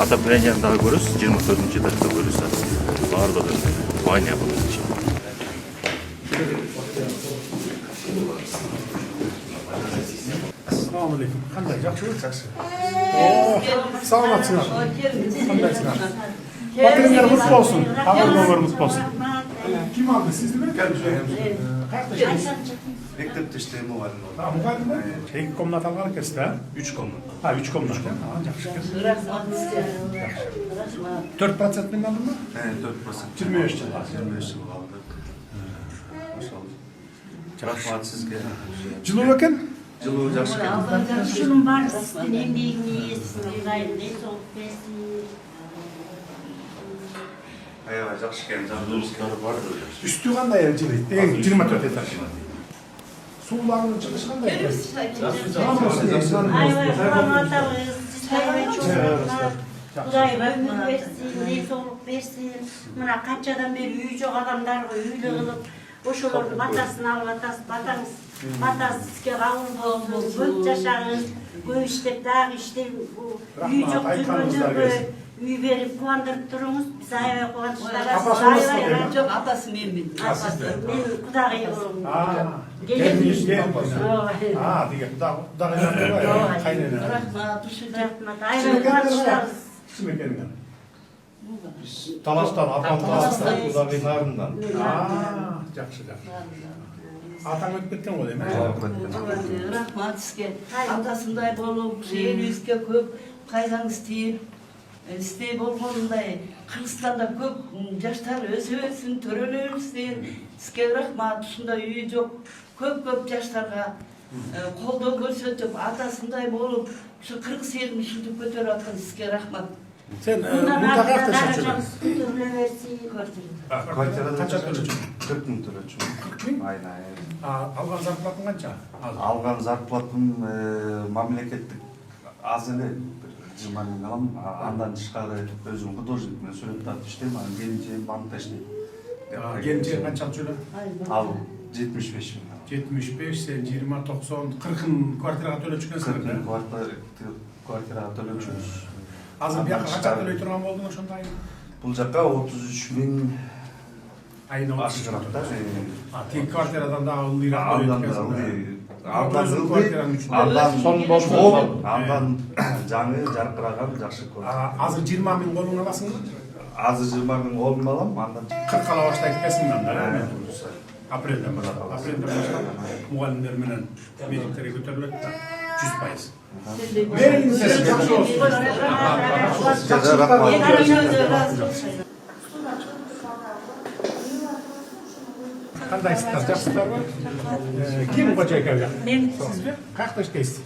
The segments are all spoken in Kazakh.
Отоплениені дагы көрөсүз, 24-нчы этажда көрөсүз. Бардыгы ваня болот. Assalamu alaikum. Qanday, yaxshimi? Yaxshi. Salomatsizlar. Qandaysizlar? Patronlar mutlu olsun. Xabarlar mutlu olsun. Kim aldı? Siz mi? Mektepte işte muallim oldu. Ha, muallim mi? İki komnat algan ekansiz da? 3 komnat. Ha, 3 komnat. Ha, yaxshi. 4% mi aldın mı? Evet, 4%. 25 yıl. 25 yıl aldık. Rahmat sizge. Жылуу экен? Жылуу жакшы. Şunun var sizin emdiğini gayrı çok besi. Аябай жакшы экен. Жагдуулуктары бар. Üstü qanday жылыйт? 24 этаж. Sularının çıkışı qanday eкен? Ayvay kuramatalıyız. Ayvay çok Kuday ömür versin, ne soluk versin. Mına kançadan beri üy çok adamlar üylü kılıp oşularını batasını alıp batanız. Batas sizge kavun olsun, göt yaşağız, göğüştep dağ işte bu üy çok cürgünce üy verip kuvandırıp durunuz. Biz ayvay kuvandırışlara Çok atası memnun. ben kudağıyı olum. Gelmiş. Ha, diye kudağıyla var. Kaynana. Rahmat, Rahmat, ayvay kuvandırışlarız. Kim ekeninden? Talas'tan, Talas'tan, Kudaylarından. Yaxşı. Atan ötüp ketken o demek. Rahmat sizge. Atasınday bolup, şehrinizge köp kaygan istey bolgonunday. Kırgızstanda köp yaşlar öse versin, töreler isteyin. Sizge rahmat, ушундай үйү жок. Köp yaşlarga koldo көрсөтүp, atasınday bolup, şu Kırgız elini üşütüp götürüp atkan sizge rahmat. Sen mutlaka yaştasın. Kvartirada Kaça төлөчүң? 40 000 төлөчүм. 40 000? Aynen. Algan zarplatın kança? Алган зарплатым мамлекеттик аз эле 20 000 алам. Андан тышкары өзүм художник менен сүрөт тартып иштейм. Анан келинчегим банкта иштейт. Gelince kança төлөп? Ал 75 000. 75, sen 20, 90, 40'ın kvartiraga төлөчүкенсиң. 40 квартирага төлөчүбүз. Азыр бияка канча төлөй турган болдуң ошондо айына? Бул жакка 33 000 Айына 33 ашыраакта. Тик квартирадан да ылдыйраак Андан да андан жаңы жаркыраган жакшы квартира. Азыр 20 000 колуң аласыңбы? Азыр 20 000 колум алам, андан 40 ала баштайт экенсиң да. Апрелден баштап. Апрелден баштап мугалимдер менен медиктерге көтөрүлөт да 100%. Бериңиздер, жакшы болсун. Кандайсыздар, жакшысыздарбы? Ким кожойка? Мен. Сизби? Каякта иштейсиз?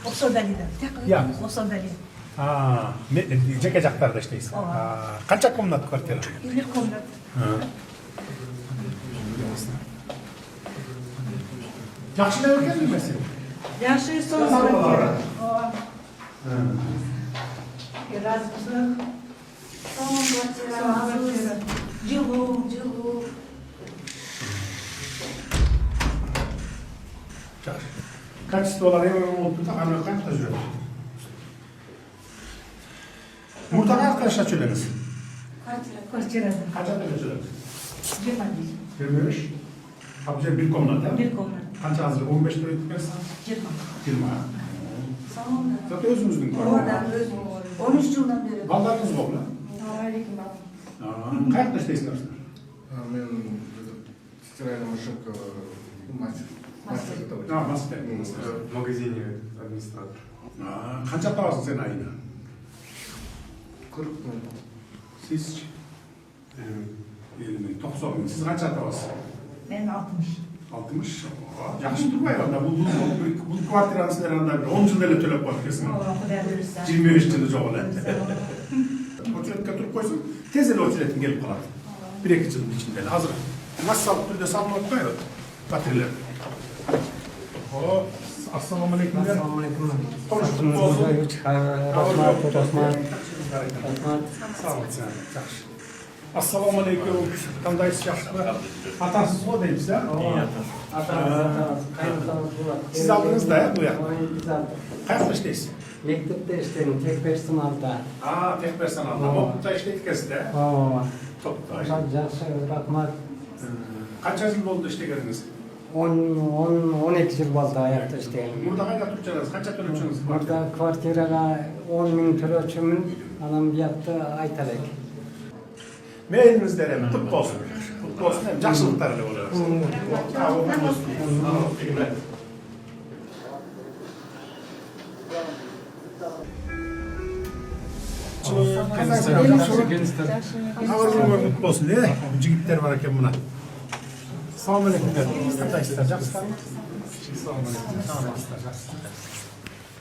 Оксодалида. Я. Оксодалида. Жеке жактарда иштейсиз. Канча комнат квартира? 1 комнат. Жакшы деп экенби сен? Yaxşı sonuçlar. Размер. Жылуу. Качестволар эң болуп да аны кантта жүрөт? Муртага кача төлөңүз? Квартирада. Канча төлөйсүз? 25. 25. Ал жер 1 комната. 1 комнат. Канча азыр 15 төлөйт экенсиң? 20. 20. Зато өзүңүздүн 13 жылдан бeri. балдарыңыз болду. Алейкум. Каякта иштейсиңер? Мен стиральная машинка мастер. Мастер. В магазине администратор. Канча табасың сен айына? 40 000. Сиз 50 000, 90 000. Сиз канча табасыз? Ben 60. 60. Жакшы турбайбы? Анда бул квартираны силер анда 10 жыл эле төлөп коюп кетсиң. Кудай буйрса. 25 жылы жок эле. Очеретке туруп койсоң, тез эле очеретиң келип калат. 1-2 жылдын ичинде эле. Азыр массалык түрдө салынып атпайбы? Батирелер. Assalamu alaikum. Assalamu alaikum. Konuştuk olsun. Rahmat. Sağ ol sen. Yaxşı. Assalamu alaikum. Qandaysiz, yaxshimi? Atasız o deysiz ha? Atanız, Siz aldınız da ya bu yoqda. Biz aldık. Qayerda ishleysiz? Mektepte işledim, tek personalda. Aa, tek personalda. Mopta işletkesi de. Oo, Topta. Жақсы, рахмат. Qancha yıl oldu işleganingіз? 12 жыл болды аяқта іштегенім. Burada qayda turacağınız? Qancha төлөчүңүz? Burada kvartираға 10 мың төлеушімін, анан бұяқты айтарек. Meylinizler hem tıp olsun. Tıp olsun hem жақсылықтар da olacak. Ağırlığına mutlu olsun diye cigitler var hakem buna. Selamun aleyküm. Arkadaşlar жақсылар.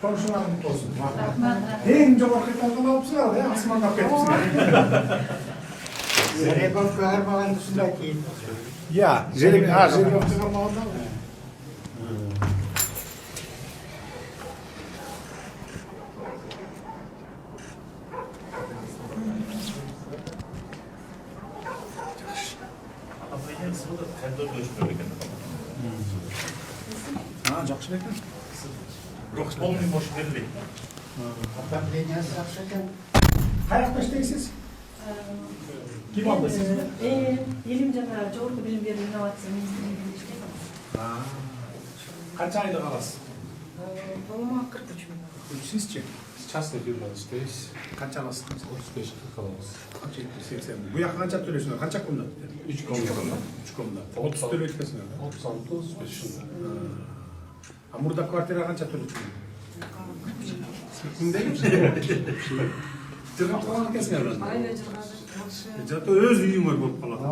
Komşular mutlu olsun. En çok vakitten kalıpsınlar ya. Asman kapı etmişsiniz. Ребенку арбаған тұсында кейін. Ya, jelik yoktu olmadan. Ha, жақсы екен. Полный бош берілей. Қаяқта іштейсіз? Kim aldı siz mi? Elim жаңа жогорку билим берүү инновация министрлигинде иштейм. Қанша айлық аласыз? По-моему, 43 миң. Sizce? Частный фирмада иштейбиз. Қанша аласыз? 35-40 алабыз. 80. Bu yaqa qancha төлейсіңдер? Қанша комнат? 3 комната. 3 комнат. 30 төлейсіңдер. 36-35 жылда. А burada kvartira qancha төлейсіңдер? Kimde misin? Tırnak falan ekensіңдер biraz. Айла жыргазып, жакшы. Zato öz үйің var болып қалады.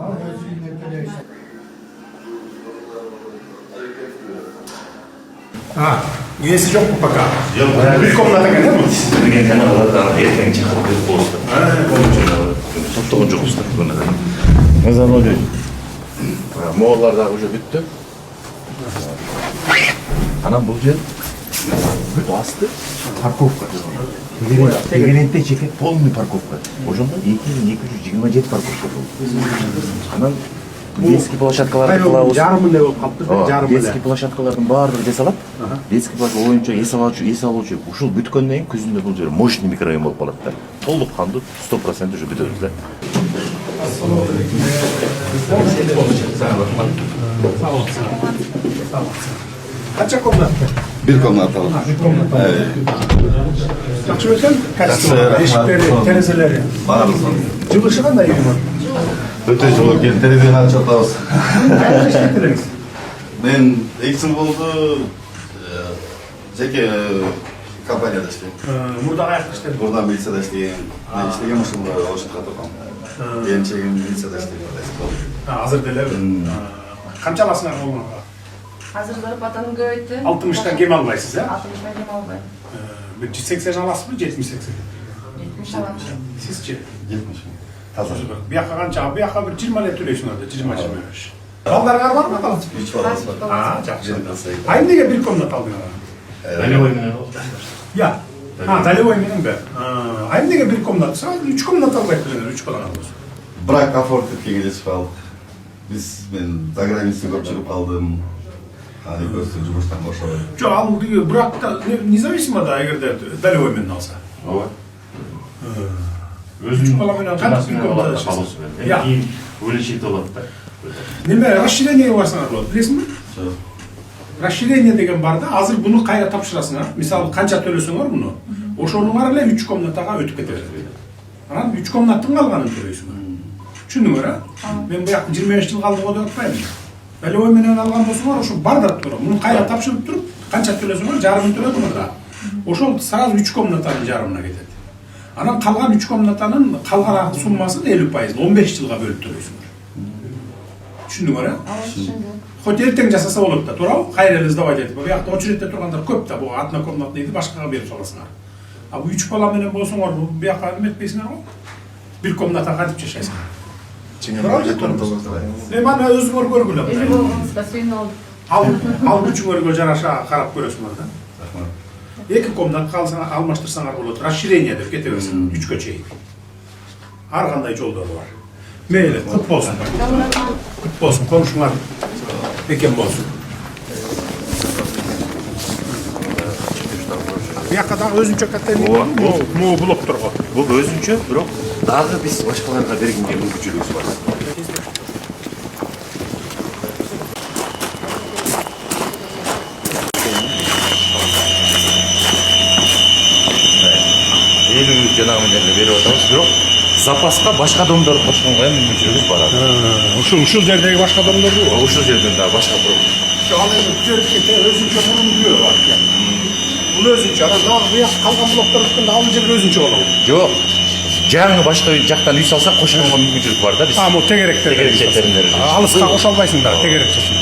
Üyesi yok mu пока? Yok. Bir komnata kadar mı? Sizdirген каналдардан эртең чыгып кетип болушту. Соттогон жокпуз да буну. Мазан ойлойм. Моолар дагы уже бүттү. Анан бул жер бүт асты парковка. Тегерентте чеке полный парковка. Ошондон 2227 парковка болду. Анан детский площадкаларды кылабыз. Жарымы не болып қалыпты? Жарымы не? Детский площадкалардын баардыгы жасалат. Детский площадка боюнча эс алуучу ушул бүткөндөн кийин күзүндө бул жер мощный микрорайон болуп калат да. Толук кандуу 100% уже бүтөбүз да. Kaça komnat? Bir komnata var. Жақсы өткен? Кәсіпті, ешіктері, терезелері. Жылышы қандай үйің бар? Öte жылы келin терезені açып атабыз. Қайда іштеттіріңіз? Мен 2 жыл болды жеке компанияда иштейм. Мұрда қаяқта іштеттің? Burada милицияда иштейм. Мен иштеген ушунда ошентке тургам. Эми чегим милицияда иштейм. Азыр деле. Қанша аласыңар қолыңа? Азыр зарплатаным көбөйттү. 60-тан кем албайсыз, ә? 60-тан кем албайм. 80 аласыз ба, 70-80? 70 алам. Сізче? 70 мың. Таза. Bu yakka qancha? Bu yakka bir 20 lira төлейсің orada, 20-25. Baldarlar var mı kalın? 3 balası var. Ha, жақсы. Ayın bir komnat aldın ara? Далевой менен Ya. Ha, Dalevay менен be. Ayın bir komnat? Sadece 3 komnat albayıp bilenler, 3 balan alıyorsun. Бірақ комфортты келесіп алдық. Мен за границаны көп шығып қалдым. Hani көзді жұмыстан бошап. Жоқ, ал бірақ та независимо да, егерде Dalevay менен алса. ооба. Үч бала менен қанша bir komnат қалысы аласыз? берди. Кийин өлечек болот да. Неме, расширение барсаңар болады, білесің бе? Расширение деген бар да, азыр бұны қайда тапшырасыңар. Мысалы, қанша төлесеңар бұны, ошоның арале 3 комнатаға өтіп кетер. Анан 3 комнаттың қалғанын төлейсіңар. Түшүндүңөр, а? Мен bu яктын 25 жыл калдыгы деп атпайм. Далевой менен алган болсоңар, ошо бар да тура. Муну кайра тапшырып туруп, канча төлөсөңөр, жарымын төлөдүңөр да. Ошол сразу 3 комнатанын жарымына кетет. Анан калган 3 комнатанын калган суммасын 50%, 15 жылга бөлүп төлөйсүңөр. Түшүндүңөр, а? Хоть эртең жасаса болот да, туурабы? Кайра сдавать этип. Bu якта очередте тургандар көп да, бу однокомнатныйды башкага берип саласыңар. А бу 3 бала менен болсоңор, бу якка эметпейсиңер го? Bir komnata кантип жашайсыңар? Мана өзүңөр көргүлө. Эли болгонубузда сүйүнүп алдык. Ал үчүңөргө жараша карап көрөсүңөр да. 2 комнат калсаңар, алмаштырсаңар болот. Расширение деп кете берсиң, 3кө чейин. Ар кандай жолдору бар. Мейли, кут болсун. Кут болсун, комшуңар бекем болсун. Bu yakka dagы өзүнчө котельный Ооба. могу блокторго. Бул өзүнчө, бирок дагы биз башкаларга бергенге мүмкүнчүлүгүбүз бар. Элүү жанагы менен берип атабыз, бирок запаска башка домдорду кошконго эми мүмкүнчүлүгүбүз бар. Ушул жердеги башка адамдарды. Ошол жерден дагы башка Ал эми бу жердики өзүнчө мурун жөө бар экен. Бул өзүнчө, анан дагы буяк калган блоктор өткөндө ал жер өзүнчө болобу? жок. Жаңы башка жактан үй салсак кошконго мүмкүнчүлүк бар да биз. Могу тегеректер. Тегеректерин. Алыска кошо албайсыңдар, тегерек чечим.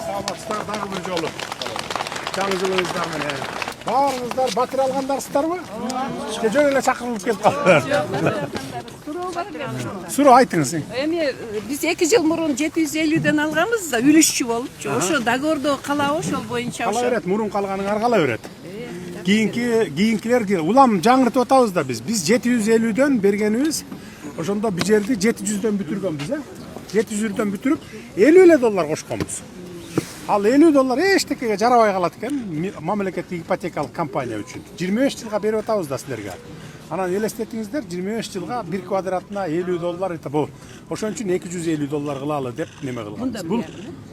Саламатсыздар дагы бир жолу. Жаңы жылыңыздар менен. Баарыңыздар батир алгандарсыздарбы? Жөн эле чакырылып келип калдыңар. Суроо айтыңыз. Эми биз 2 жыл мурун 750ден алганбыз да, үлүшчү болупчу. Ошо договордо калабы ошол боюнча Кала берет, мурун калганыңар кала берет. Кийинкилер улам жаңыртып атабыз да биз. Биз 750дөн бергенибиз, ошондо бул жерди 700дөн бүтүргөнбүз, 700дөн бүтүрүп $50 кошконбуз. Ал $50 эчтекеге жарабай калат экен мамлекеттик ипотекалык компания үчүн. 25 жылга берип атабыз да силерге. Анан элестетиңиздер, 25 жылга 1 квадратына $50 это бул. Ошон үчүн $250 кылалы деп неме кылганбыз. Бул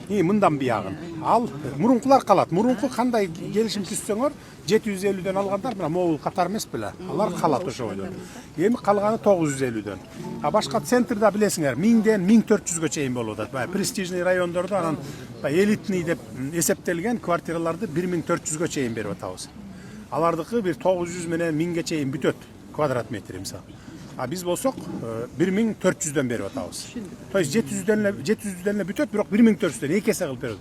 мындан биягын. Ал мурункулар калат. Мурунку кандай келишим түзсөңөр, 750дөн алгандар мына могул катар эмес беле. Алар калат ошо бойдон. Эми калганы 950дөн. А башка центрда билесиңер, 1000ден 1400гө чейин болуп атат. Баягы престижный райондордо анан элитный деп эсептелген квартираларды 1400гө чейин берип атабыз. Алардыкы бир 900 менен 1000ге чейин бүтөт квадрат метр мисалы. А биз болсок 1400дөн берип атабыз. То есть 700дөн эле бүтөт, бирок 1400дөн эки эсе кылып берет.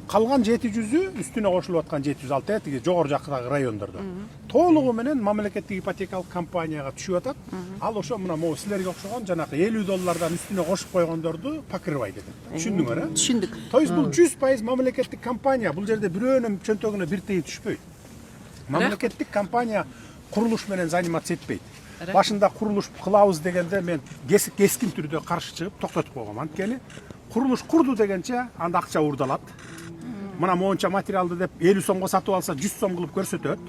Калган 700ü үстүнө кошулуп аткан 706 тиги жогору жактагы райондордо. Толугу менен мамлекеттик ипотекалык компанияга түшүп атат. Ал ошо мына могу силерге окшогон жанагы $50 үстүнө кошуп койгондорду покрывайт экен. Түшүндүңөр, э? түшүндүк. То есть бул 100% мамлекеттик компания. Бул жерде бирөөнүн чөнтөгүнө бир тыйын түшпөйт. Мамлекеттик компания курулуш менен заниматься этпейт. Башында курулуш кылабыз дегенде мен кескин түрдө каршы чыгып токтотуп койгом. Анткени курулуш курду дегенче анда акча урдалат. Мына моунча материалды деп 50 сомго сатып алса 100 сом кылып көрсөтөт.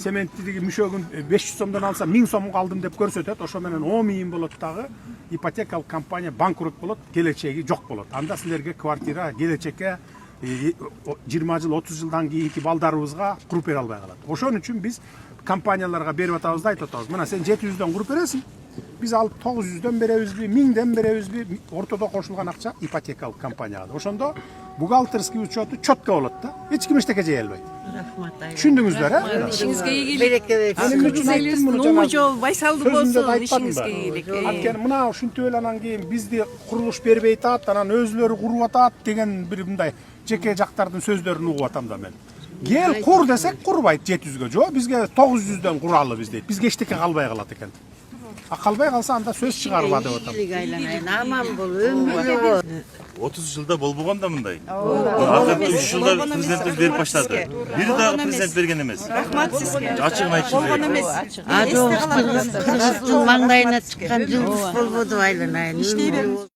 Цементтиги мүшөгүн 500 сомдон алса 1000 сомго алдым деп көрсөтөт. Ошо менен 10 миң болот дагы ипотекалык компания банкрот болот, келечеги жок болот. Анда силерге квартира келечекке 20 жыл 30 жылдан кийинки балдарыбызга куруп бере албай калат. Ошон үчүн биз компанияларга берип атабыз да айтып атабыз. Мына сен 700дөн куруп бересиң. Биз алып 900дөн беребизби, 1000ден беребизби, ортодо кошулган акча ипотекалык компанияга. Ошондо бухгалтерский учету четко болот да. Эч ким эчтеке жей албайт. Түшүндүңүздөр, э? Ишиңизге ийгилик. Жол байсалдуу болсун, ишиңизге ийгилик. Анткени мына ушинтип эле анан кийин бизди курулуш бербей атат, анан өзүлөрү куруп атат деген бир мындай жеке жактардын сөздөрүн угуп атам да мен. Кел кур десек курбайт 700гө. Жок, бизге 900дөн куралы биз дейт. Бизге эчтеке калбай калат экен. А калбай калса анда сөз чыгарба деп атам. Аман бол, өмүрлүү бол. 30 жылда болбогон да мындай. Акыркы 3 жылда президенттер берип баштады. Бири дагы президент берген эмес. Рахмат сизге. Ачыгын айтчу керек. Маңдайына чыккан жылдыз болбоду айланайын.